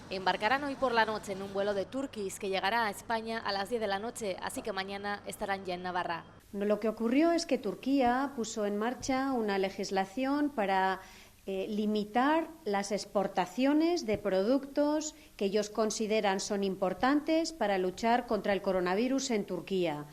Embarcarán hoy por la noche en un vuelo de Turkish que llegará a España a las 10 de la noche, así que mañana estarán ya en Navarra. Lo que ocurrió es que Turquía puso en marcha una legislación para limitar las exportaciones de productos que ellos consideran son importantes para luchar contra el coronavirus en Turquía.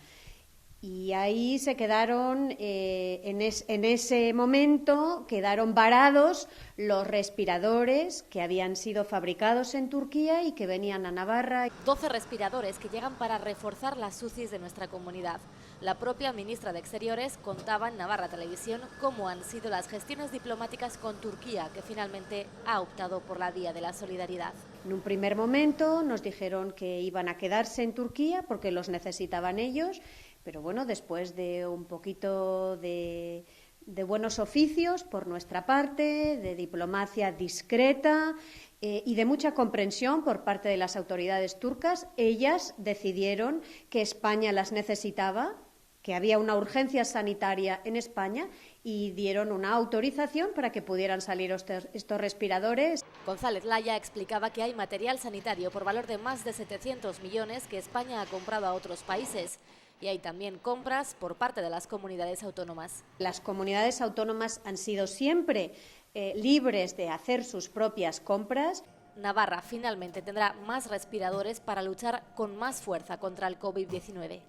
Y ahí se quedaron, en ese momento, quedaron varados los respiradores que habían sido fabricados en Turquía y que venían a Navarra. 12 respiradores que llegan para reforzar las UCIs de nuestra comunidad. La propia ministra de Exteriores contaba en Navarra Televisión cómo han sido las gestiones diplomáticas con Turquía, que finalmente ha optado por la vía de la solidaridad. En un primer momento nos dijeron que iban a quedarse en Turquía porque los necesitaban ellos, pero bueno, después de un poquito de buenos oficios por nuestra parte, de diplomacia discreta y de mucha comprensión por parte de las autoridades turcas, ellas decidieron que España las necesitaba, que había una urgencia sanitaria en España y dieron una autorización para que pudieran salir estos respiradores. González Laya explicaba que hay material sanitario por valor de más de 700 millones que España ha comprado a otros países. Y hay también compras por parte de las comunidades autónomas. Las comunidades autónomas han sido siempre libres de hacer sus propias compras. Navarra finalmente tendrá más respiradores para luchar con más fuerza contra el COVID-19.